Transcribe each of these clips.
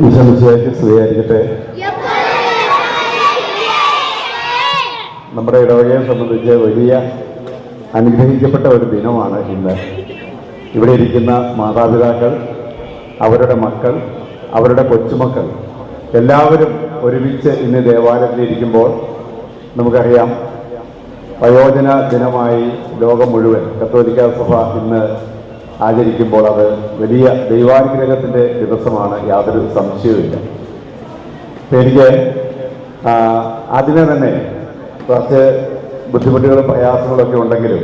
സ്വീകരിക്കട്ടെ. നമ്മുടെ ഇടവകയെ സംബന്ധിച്ച് വലിയ അനുഗ്രഹിക്കപ്പെട്ട ഒരു ദിനമാണ് ഇന്ന്. ഇവിടെ ഇരിക്കുന്ന മാതാപിതാക്കൾ, അവരുടെ മക്കൾ, അവരുടെ കൊച്ചുമക്കൾ എല്ലാവരും ഒരുമിച്ച് ഇന്ന് ദേവാലയത്തിലിരിക്കുമ്പോൾ നമുക്കറിയാം, വയോജന ദിനമായി ലോകം മുഴുവൻ കത്തോലിക്ക സഭ ഇന്ന് ആചരിക്കുമ്പോൾ അത് വലിയ ദൈവാനുഗ്രഹത്തിൻ്റെ ദിവസമാണ്, യാതൊരു സംശയവുമില്ല. എനിക്ക് അതിനെ തന്നെ കുറച്ച് ബുദ്ധിമുട്ടുകളും പ്രയാസങ്ങളൊക്കെ ഉണ്ടെങ്കിലും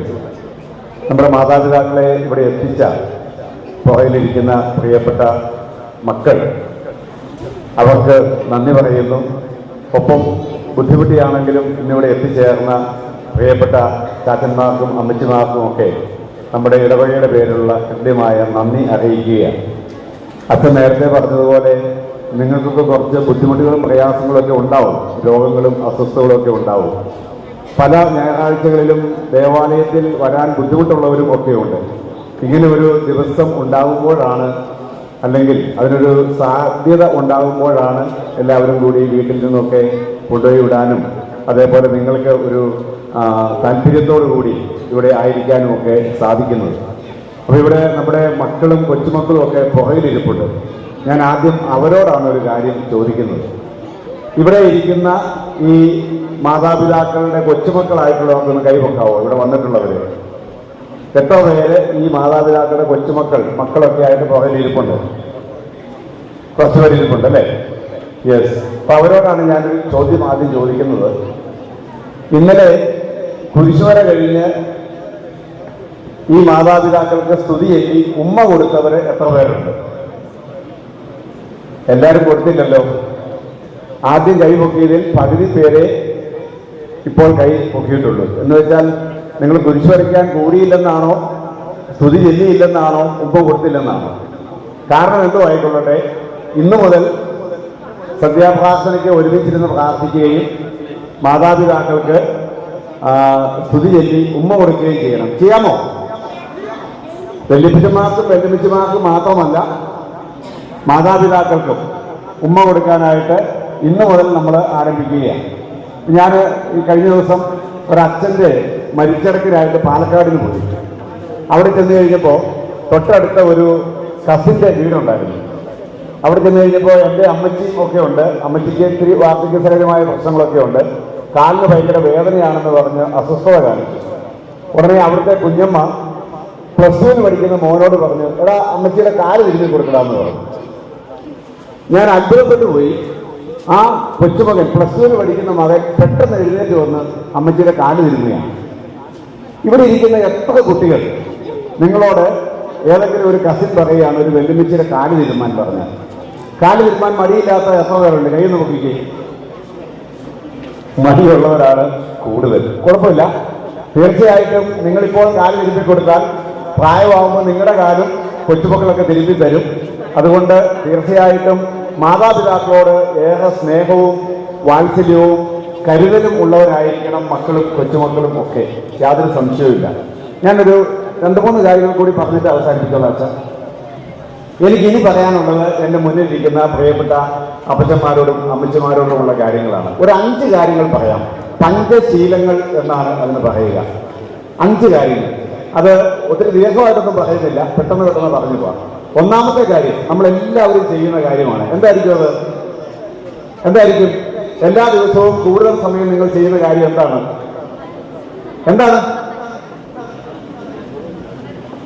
നമ്മുടെ മാതാപിതാക്കളെ ഇവിടെ എത്തിച്ച പുറയിലിരിക്കുന്ന പ്രിയപ്പെട്ട മക്കൾ, അവർക്ക് നന്ദി പറയുന്നു. ഒപ്പം ബുദ്ധിമുട്ടിയാണെങ്കിലും ഇന്നിവിടെ എത്തിച്ചേർന്ന പ്രിയപ്പെട്ട ചാച്ചന്മാർക്കും അമ്മച്ചിമാർക്കും ഒക്കെ നമ്മുടെ ഇടവകയുടെ പേരിലുള്ള കൃത്യമായ നന്ദി അറിയിക്കുകയാണ്. അച്ഛൻ നേരത്തെ പറഞ്ഞതുപോലെ നിങ്ങൾക്കൊക്കെ കുറച്ച് ബുദ്ധിമുട്ടുകളും പ്രയാസങ്ങളൊക്കെ ഉണ്ടാവും, രോഗങ്ങളും അസ്വസ്ഥതകളും ഒക്കെ ഉണ്ടാവും. പല ഞായറാഴ്ചകളിലും ദേവാലയത്തിൽ വരാൻ ബുദ്ധിമുട്ടുള്ളവരും ഒക്കെയുണ്ട്. ഇങ്ങനെ ഒരു ദിവസം ഉണ്ടാകുമ്പോഴാണ്, അല്ലെങ്കിൽ അതിനൊരു സാധ്യത ഉണ്ടാകുമ്പോഴാണ് എല്ലാവരും കൂടി വീട്ടിൽ നിന്നൊക്കെ കൊണ്ടുപോയി വിടാനും അതേപോലെ നിങ്ങൾക്ക് ഒരു താല്പര്യത്തോടു കൂടി ഇവിടെ ആയിരിക്കാനും ഒക്കെ സാധിക്കുന്നത്. അപ്പോൾ ഇവിടെ നമ്മുടെ മക്കളും കൊച്ചുമക്കളും ഒക്കെ പുറകിലിരിപ്പുണ്ട്. ഞാൻ ആദ്യം അവരോടാണ് ഒരു കാര്യം ചോദിക്കുന്നത്. ഇവിടെ ഇരിക്കുന്ന ഈ മാതാപിതാക്കളുടെ കൊച്ചുമക്കളായിട്ടുള്ളവർക്കൊന്ന് കൈവക്കാവോ? ഇവിടെ വന്നിട്ടുള്ളവർ എത്ര പേര് ഈ മാതാപിതാക്കളുടെ മക്കളൊക്കെ ആയിട്ട് പുറകിലിരിപ്പുണ്ട്? കുറച്ച് പേരിരിപ്പുണ്ട് അല്ലേ? യെസ്. അപ്പൊ അവരോടാണ് ഞാനൊരു ചോദ്യം ആദ്യം ചോദിക്കുന്നത്. ഇന്നലെ കുരിശുവര കഴിഞ്ഞ് ഈ മാതാപിതാക്കൾക്ക് സ്തുതി ചൊല്ലി ഉമ്മ കൊടുത്തവര് എത്ര പേരുണ്ട്? എല്ലാവരും കൊടുത്തില്ലല്ലോ. ആദ്യം കൈ പൊക്കിയതിൽ പകുതി പേരെ ഇപ്പോൾ കൈ പൊക്കിയിട്ടുള്ളൂ. എന്ന് വെച്ചാൽ നിങ്ങൾ കുരിശു വരയ്ക്കാൻ കൂടിയില്ലെന്നാണോ, സ്തുതി ചൊല്ലിയില്ലെന്നാണോ, ഉമ്മ കൊടുത്തില്ലെന്നാണോ? കാരണം എന്തോ ആയിക്കൊള്ളട്ടെ, ഇന്നു മുതൽ സന്ധ്യാപ്രാർത്ഥനയ്ക്ക് ഒരുമിച്ചിരുന്ന് പ്രാർത്ഥിക്കുകയും മാതാപിതാക്കൾക്ക് സ്തുതി ചൊല്ലി ഉമ്മ കൊടുക്കുകയും ചെയ്യണം. ചെയ്യാമോ? വല്യപ്പച്ചന്മാർക്കും വല്യമ്മച്ചിമാർക്കും മാത്രമല്ല, മാതാപിതാക്കൾക്കും ഉമ്മ കൊടുക്കാനായിട്ട് ഇന്നു മുതൽ നമ്മൾ ആരംഭിക്കുകയാണ്. ഞാൻ ഈ കഴിഞ്ഞ ദിവസം ഒരച്ഛൻ്റെ മരിച്ചടക്കിനായിട്ട് പാലക്കാടിന് പോയി. അവിടെ ചെന്ന് കഴിഞ്ഞപ്പോൾ തൊട്ടടുത്ത ഒരു കസിൻ്റെ വീടുണ്ടായിരുന്നു. അവിടെ ചെന്ന് കഴിഞ്ഞപ്പോൾ എൻ്റെ അമ്മച്ചി ഒക്കെ ഉണ്ട്. അമ്മച്ചിക്ക് ഇത്തിരി വാർദ്ധക്യസഹജമായ പ്രശ്നങ്ങളൊക്കെ ഉണ്ട്. കാലിന് ഭയങ്കര വേദനയാണെന്ന് പറഞ്ഞ് അസ്വസ്ഥത കാണിച്ചു. ഉടനെ അവിടുത്തെ കുഞ്ഞമ്മ +2 പഠിക്കുന്ന മോനോട് പറഞ്ഞു, എടാ അമ്മച്ചിയുടെ കാല് തിരിഞ്ഞു കൊടുക്കലാന്ന് പറഞ്ഞു. ഞാൻ അത്ഭുതപ്പെട്ടു പോയി. ആ കൊച്ചുമകൻ +2 പഠിക്കുന്ന മകൻ പെട്ടെന്ന് എഴുന്നേറ്റ് വന്ന് അമ്മച്ചിയുടെ കാല് തിരുമ്മുകയാണ്. ഇവിടെ ഇരിക്കുന്ന എത്ര കുട്ടികൾ നിങ്ങളോട് ഏതെങ്കിലും ഒരു കസിൻ പറയുകയാണ് ഒരു വെല്ലുമിച്ചിയുടെ കാല് തിരുമാൻ പറഞ്ഞാൽ? കാല് തിരുമാൻ മടിയില്ലാത്ത എത്ര പേരുണ്ട്? കൈ നോക്കിക്കേ. മടിയുള്ളവരാണ് കൂടുതൽ. കുഴപ്പമില്ല, തീർച്ചയായിട്ടും നിങ്ങളിപ്പോൾ കാല് തിരുമ്പി കൊടുത്താൽ പ്രായമാകുമ്പോൾ നിങ്ങളുടെ കാലും കൊച്ചുമക്കളൊക്കെ തിരുമ്പി തരും. അതുകൊണ്ട് തീർച്ചയായിട്ടും മാതാപിതാക്കളോട് ഏറെ സ്നേഹവും വാത്സല്യവും കരുതലും ഉള്ളവരായിരിക്കണം മക്കളും കൊച്ചുമക്കളും ഒക്കെ, യാതൊരു സംശയവുമില്ല. ഞാനൊരു 2-3 കാര്യങ്ങൾ കൂടി പറഞ്ഞിട്ട് അവസാനിപ്പിച്ചോളാം അച്ഛാ. എനിക്കിനി പറയാനുള്ളത് എൻ്റെ മുന്നിലിരിക്കുന്ന പ്രിയപ്പെട്ട അപ്പച്ചന്മാരോടും അമ്മച്ചമാരോടുമുള്ള കാര്യങ്ങളാണ്. ഒരു 5 കാര്യങ്ങൾ പറയാം. പഞ്ചശീലങ്ങൾ എന്നാണ് അതിന് പറയുക. 5 കാര്യങ്ങൾ. അത് ഒത്തിരി ദീർഘമായിട്ടൊന്നും പറയുന്നില്ല, പെട്ടെന്ന് പറഞ്ഞു പോവാം. ഒന്നാമത്തെ കാര്യം നമ്മളെല്ലാവരും ചെയ്യുന്ന കാര്യമാണ്. എന്തായിരിക്കും അത്? എന്തായിരിക്കും? എല്ലാ ദിവസവും കൂടുതൽ സമയം നിങ്ങൾ ചെയ്യുന്ന കാര്യം എന്താണ്?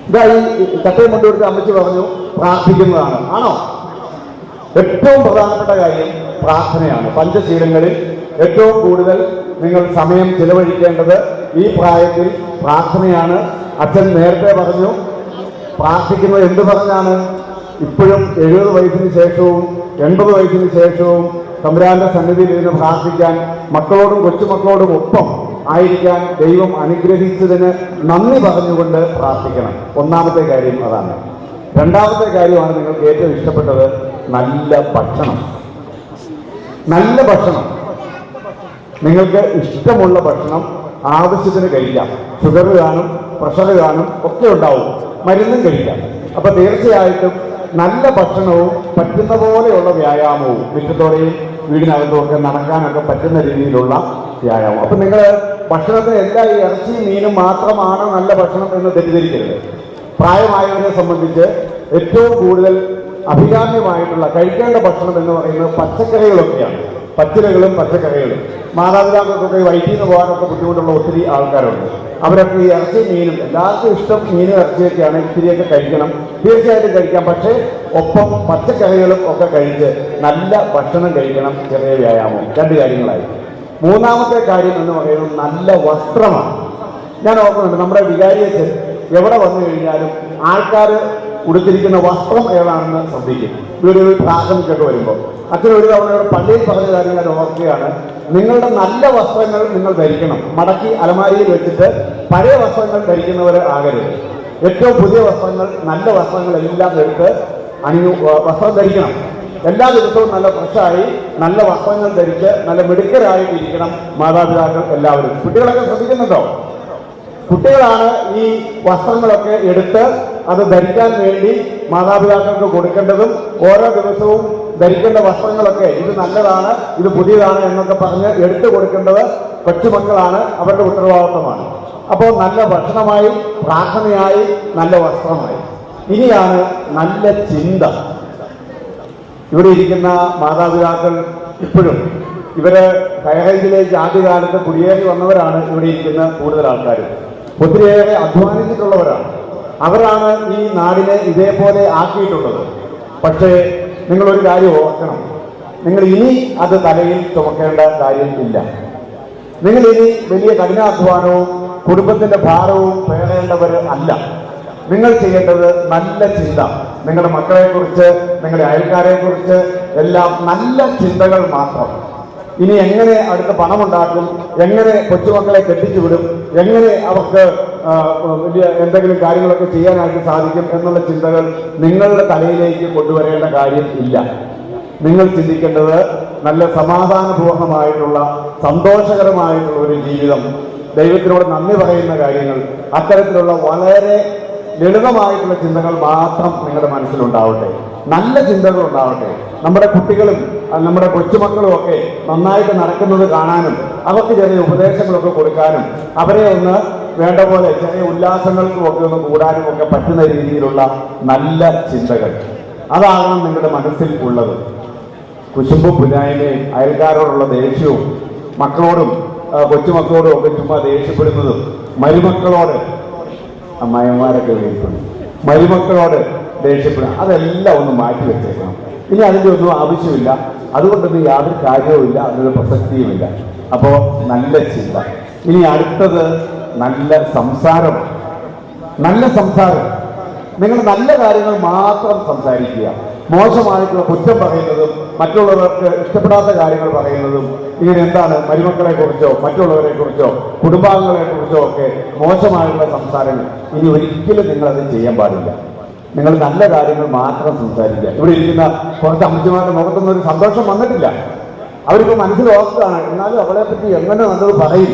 ഇതാ ഈ ചട്ടയും കൊണ്ടുകൊടുത്ത് അമ്മച്ചി പറഞ്ഞു പ്രാർത്ഥിക്കുന്നതാണ്. ആണോ? ഏറ്റവും പ്രധാനപ്പെട്ട കാര്യം പ്രാർത്ഥനയാണ്. പഞ്ചശീലങ്ങളിൽ ഏറ്റവും കൂടുതൽ നിങ്ങൾ സമയം ചിലവഴിക്കേണ്ടത് ഈ പ്രായത്തിൽ പ്രാർത്ഥനയാണ്. അച്ഛൻ നേരത്തെ പറഞ്ഞു പ്രാർത്ഥിക്കുന്നത് എന്ത് പറഞ്ഞാണ്? ഇപ്പോഴും 70 വയസ്സിന് ശേഷവും 80 വയസ്സിന് ശേഷവും തമ്പുരാന്റെ സന്നിധിയിൽ ഇരുന്ന് പ്രാർത്ഥിക്കാൻ, മക്കളോടും കൊച്ചുമക്കളോടും ഒപ്പം ആയിരിക്കാൻ ദൈവം അനുഗ്രഹിച്ചതിന് നന്ദി പറഞ്ഞുകൊണ്ട് പ്രാർത്ഥിക്കണം. ഒന്നാമത്തെ കാര്യം അതാണ്. രണ്ടാമത്തെ കാര്യമാണ് നിങ്ങൾക്ക് ഏറ്റവും ഇഷ്ടപ്പെട്ടത്, നല്ല ഭക്ഷണം. നല്ല ഭക്ഷണം, നിങ്ങൾക്ക് ഇഷ്ടമുള്ള ഭക്ഷണം ആവശ്യത്തിന് കഴിക്കാം. ഷുഗർ കാണും, പ്രഷർ കാണും, ഒക്കെ ഉണ്ടാവും. മരുന്നും കഴിക്കാം. അപ്പൊ തീർച്ചയായിട്ടും നല്ല ഭക്ഷണവും പറ്റുന്ന പോലെയുള്ള വ്യായാമവും മുറ്റത്തോടെയും വീടിനകത്തുമൊക്കെ നടക്കാനൊക്കെ പറ്റുന്ന രീതിയിലുള്ള വ്യായാമം. അപ്പം നിങ്ങൾ ഭക്ഷണത്തിന് എല്ലാ ഈ ഇറച്ചിയും മീനും മാത്രമാണ് നല്ല ഭക്ഷണം എന്ന് തെറ്റിദ്ധരിക്കരുത്. പ്രായമായവരെ സംബന്ധിച്ച് ഏറ്റവും കൂടുതൽ അഭികാമ്യമായിട്ടുള്ള കഴിക്കേണ്ട ഭക്ഷണം എന്ന് പറയുന്നത് പച്ചക്കറികളൊക്കെയാണ്. പച്ചിലകളും പച്ചക്കറികളും. മാതാപിതാക്കൾക്കൊക്കെ വയറ്റിൽ നിന്ന് പോകാനൊക്കെ ബുദ്ധിമുട്ടുള്ള ഒത്തിരി ആൾക്കാരുണ്ട്. അവരൊക്കെ ഈ ഇറച്ചി മീനും, എല്ലാവർക്കും ഇഷ്ടം മീനും ഇറച്ചിയൊക്കെയാണ്, ഇത്തിരിയൊക്കെ കഴിക്കണം, തീർച്ചയായിട്ടും കഴിക്കാം. പക്ഷേ ഒപ്പം പച്ചക്കറികളും ഒക്കെ കഴിച്ച് നല്ല ഭക്ഷണം കഴിക്കണം. ചെറിയ വ്യായാമം. രണ്ട് കാര്യങ്ങളായി. മൂന്നാമത്തെ കാര്യം എന്ന് പറയുന്നത് നല്ല വസ്ത്രമാണ്. ഞാൻ ഓർക്കുന്നുണ്ട്, നമ്മുടെ വികാരിയച്ഛൻ എവിടെ വന്നു കഴിഞ്ഞാലും ആൾക്കാർ ഉടുത്തിരിക്കുന്ന വസ്ത്രം ഏതാണെന്ന് ശ്രദ്ധിക്കും. വീടുകളിൽ പ്രാർത്ഥനയ്ക്കൊക്കെ വരുമ്പോൾ അച്ഛൻ ഒരു തവണ പള്ളിയിൽ പറഞ്ഞ കാര്യം ഞാൻ ഓർക്കുകയാണ്. നിങ്ങളുടെ നല്ല വസ്ത്രങ്ങൾ നിങ്ങൾ ധരിക്കണം. മടക്കി അലമാരിയിൽ വെച്ചിട്ട് പഴയ വസ്ത്രങ്ങൾ ധരിക്കുന്നവർ ആകരുത്. ഏറ്റവും പുതിയ വസ്ത്രങ്ങൾ, നല്ല വസ്ത്രങ്ങളെല്ലാം എടുത്ത് വസ്ത്രം ധരിക്കണം. എല്ലാ ദിവസവും നല്ല ഫ്രഷായി നല്ല വസ്ത്രങ്ങൾ ധരിച്ച് നല്ല മിടുക്കരായിട്ടിരിക്കണം മാതാപിതാക്കൾ എല്ലാവരും. കുട്ടികളൊക്കെ ശ്രദ്ധിക്കുന്നുണ്ടോ? കുട്ടികളാണ് ഈ വസ്ത്രങ്ങളൊക്കെ എടുത്ത് അത് ധരിക്കാൻ വേണ്ടി മാതാപിതാക്കൾക്ക് കൊടുക്കേണ്ടതും ഓരോ ദിവസവും ധരിക്കേണ്ട വസ്ത്രങ്ങളൊക്കെ ഇത് നല്ലതാണ്, ഇത് പുതിയതാണ് എന്നൊക്കെ പറഞ്ഞ് എടുത്തു കൊടുക്കേണ്ടത് കൊച്ചുമക്കളാണ്. അവരുടെ ഉത്തരവാദിത്വമാണ്. അപ്പോൾ നല്ല ഭക്ഷണമായി, പ്രാർത്ഥനയായി, നല്ല വസ്ത്രമായി. ഇനിയാണ് നല്ല ചിന്ത. ഇവിടെ ഇരിക്കുന്ന മാതാപിതാക്കൾ ഇപ്പോഴും ഇവര് ഹൈറേഞ്ചിലേക്ക് ആദ്യകാലത്ത് കുടിയേറി വന്നവരാണ്. ഇവിടെ ഇരിക്കുന്ന കൂടുതൽ ആൾക്കാരും ഒത്തിരിയേറെ അധ്വാനിച്ചിട്ടുള്ളവരാണ്. അവരാണ് ഈ നാടിനെ ഇതേപോലെ ആക്കിയിട്ടുള്ളത്. പക്ഷേ നിങ്ങളൊരു കാര്യം ഓർക്കണം, നിങ്ങൾ ഇനി അത് തലയിൽ ചുമക്കേണ്ട കാര്യം ഇല്ല. നിങ്ങൾ ഇനി വലിയ കഠിനാധ്വാനവും കുടുംബത്തിന്റെ ഭാരവും പേറേണ്ടവർ അല്ല. നിങ്ങൾ ചെയ്യേണ്ടത് നല്ല ചിന്ത. നിങ്ങളുടെ മക്കളെക്കുറിച്ച്, നിങ്ങളുടെ അയൽക്കാരെ കുറിച്ച് എല്ലാം നല്ല ചിന്തകൾ മാത്രം. ഇനി എങ്ങനെ അടുത്ത പണമുണ്ടാക്കും, എങ്ങനെ കൊച്ചുമക്കളെ കെട്ടിച്ചു വിടും, എങ്ങനെ അവർക്ക് വലിയ എന്തെങ്കിലും കാര്യങ്ങളൊക്കെ ചെയ്യാനായിട്ട് സാധിക്കും എന്നുള്ള ചിന്തകൾ നിങ്ങളുടെ തലയിലേക്ക് കൊണ്ടുവരേണ്ട കാര്യം ഇല്ല. നിങ്ങൾ ചിന്തിക്കേണ്ടത് നല്ല സമാധാനപൂർണമായിട്ടുള്ള, സന്തോഷകരമായിട്ടുള്ള ഒരു ജീവിതം, ദൈവത്തിനോട് നന്ദി പറയുന്ന കാര്യങ്ങൾ, അത്തരത്തിലുള്ള വളരെ ലളിതമായിട്ടുള്ള ചിന്തകൾ മാത്രം നിങ്ങളുടെ മനസ്സിലുണ്ടാവട്ടെ. നല്ല ചിന്തകൾ ഉണ്ടാവട്ടെ. നമ്മുടെ കുട്ടികളും നമ്മുടെ കൊച്ചുമക്കളും ഒക്കെ നന്നായിട്ട് നടക്കുന്നത് കാണാനും അവർക്ക് ചെറിയ ഉപദേശങ്ങളൊക്കെ കൊടുക്കാനും അവരെ ഒന്ന് വേണ്ട പോലെ ചെറിയ ഉല്ലാസങ്ങൾക്കും ഒക്കെ ഒന്ന് കൂടാനും ഒക്കെ പറ്റുന്ന രീതിയിലുള്ള നല്ല ചിന്തകൾ, അതാകണം നിങ്ങളുടെ മനസ്സിൽ ഉള്ളത്. കുശുമ്പും പുല്ലായ്മയും അയൽക്കാരോടുള്ള ദേഷ്യവും മക്കളോടും കൊച്ചുമക്കളോടും ഒക്കെ ചുമ്മാ ദേഷ്യപ്പെടുന്നതും മരുമക്കളോട്, അമ്മായിമാരൊക്കെ വേണ്ടിയിട്ടുണ്ട്, മരുമക്കളോട് ദേഷ്യപ്പെടുക, അതെല്ലാം ഒന്ന് മാറ്റി വെച്ചേക്കണം. ഇനി അതിൻ്റെ ഒന്നും ആവശ്യമില്ല. അതുകൊണ്ടൊന്നും യാതൊരു കാര്യവുമില്ല, അതിനൊരു പ്രസക്തിയുമില്ല. അപ്പോൾ നല്ല ചിന്ത. ഇനി അടുത്തത് നല്ല സംസാരമാണ്. നല്ല സംസാരം. നിങ്ങൾ നല്ല കാര്യങ്ങൾ മാത്രം സംസാരിക്കുക. മോശമായിട്ടുള്ള കുറ്റം പറയുന്നതും മറ്റുള്ളവർക്ക് ഇഷ്ടപ്പെടാത്ത കാര്യങ്ങൾ പറയുന്നതും, ഇങ്ങനെ എന്താണ് മരുമക്കളെ കുറിച്ചോ മറ്റുള്ളവരെ കുറിച്ചോ കുടുംബാംഗങ്ങളെ കുറിച്ചോ ഒക്കെ മോശമായിട്ടുള്ള സംസാരങ്ങൾ ഇനി ഒരിക്കലും നിങ്ങളത് ചെയ്യാൻ പാടില്ല. നിങ്ങൾ നല്ല കാര്യങ്ങൾ മാത്രം സംസാരിക്കുക. ഇവിടെ ഇരിക്കുന്ന കുറച്ച് അമ്മച്ചിമാരുടെ മുഖത്തൊന്നും ഒരു സന്തോഷം വന്നിട്ടില്ല. അവരിപ്പോൾ മനസ്സിൽ ഓർത്താണ്, എന്നാലും അവളെ പറ്റി എങ്ങനെ നല്ലത് പറയും.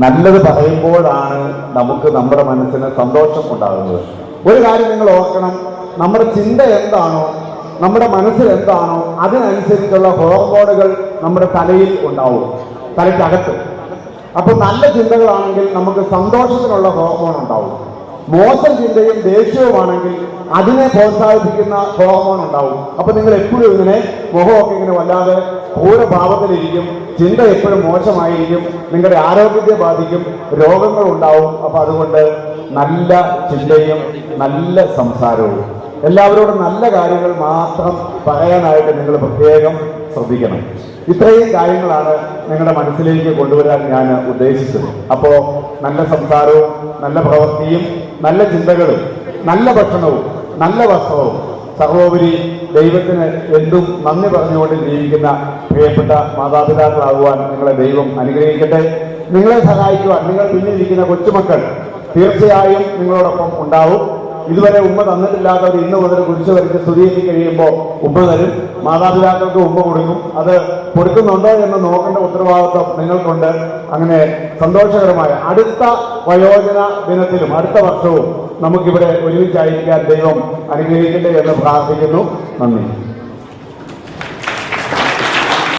നല്ലത് പറയുമ്പോഴാണ് നമുക്ക് നമ്മുടെ മനസ്സിന് സന്തോഷം ഉണ്ടാകുന്നത്. ഒരു കാര്യം നിങ്ങൾ ഓർക്കണം, നമ്മുടെ ചിന്ത എന്താണോ, നമ്മുടെ മനസ്സിൽ എന്താണോ അതിനനുസരിച്ചുള്ള ഹോർമോണുകൾ നമ്മുടെ തലയിൽ ഉണ്ടാവും, തലയ്ക്കകത്ത്. അപ്പോൾ നല്ല ചിന്തകളാണെങ്കിൽ നമുക്ക് സന്തോഷത്തിനുള്ള ഹോർമോൺ ഉണ്ടാവും. മോശം ചിന്തയും ദേഷ്യവുമാണെങ്കിൽ അതിനെ പ്രോത്സാഹിപ്പിക്കുന്ന ഹോർമോൺ ഉണ്ടാവും. അപ്പൊ നിങ്ങൾ എപ്പോഴും ഇങ്ങനെ മുഖമൊക്കെ ഇങ്ങനെ വല്ലാതെ ക്രൂരഭാവത്തിലിരിക്കും, ചിന്ത എപ്പോഴും മോശമായിരിക്കും, നിങ്ങളുടെ ആരോഗ്യത്തെ ബാധിക്കും, രോഗങ്ങൾ ഉണ്ടാവും. അപ്പൊ അതുകൊണ്ട് നല്ല ചിന്തയും നല്ല സംസാരവും, എല്ലാവരോടും നല്ല കാര്യങ്ങൾ മാത്രം പറയാനായിട്ട് നിങ്ങൾ പ്രത്യേകം ശ്രദ്ധിക്കണം. ഇത്രയും കാര്യങ്ങളാണ് നിങ്ങളുടെ മനസ്സിലേക്ക് കൊണ്ടുവരാൻ ഞാൻ ഉദ്ദേശിച്ചത്. അപ്പോൾ നല്ല സംസാരവും നല്ല പ്രവൃത്തിയും നല്ല ചിന്തകളും നല്ല ഭക്ഷണവും നല്ല വസ്ത്രവും, സർവോപരി ദൈവത്തിന് എന്തും നന്ദി പറഞ്ഞുകൊണ്ട് ജീവിക്കുന്ന പ്രിയപ്പെട്ട മാതാപിതാക്കളാകുവാൻ നിങ്ങളെ ദൈവം അനുഗ്രഹിക്കട്ടെ. നിങ്ങളെ സഹായിക്കുവാൻ നിങ്ങൾ പിന്നിലിരിക്കുന്ന കൊച്ചുമക്കൾ തീർച്ചയായും നിങ്ങളോടൊപ്പം ഉണ്ടാവും. ഇതുവരെ ഉമ്മ തന്നിട്ടില്ലാത്തവർ ഇന്ന് മുതൽ കുരിശ് വരച്ച് സ്തുതിയെത്തി കഴിയുമ്പോൾ ഉമ്മ തരും. മാതാപിതാക്കൾക്ക് ഉമ്മ കൊടുക്കും. അത് കൊടുക്കുന്നുണ്ടോ എന്ന് നോക്കേണ്ട ഉത്തരവാദിത്വം നിങ്ങൾക്കുണ്ട്. അങ്ങനെ സന്തോഷകരമായ അടുത്ത വയോജന ദിനത്തിലും അടുത്ത വർഷവും നമുക്കിവിടെ ഒരുമിച്ചായിരിക്കാൻ ദൈവം അനുഗ്രഹിക്കട്ടെ എന്ന് പ്രാർത്ഥിക്കുന്നു. നന്ദി.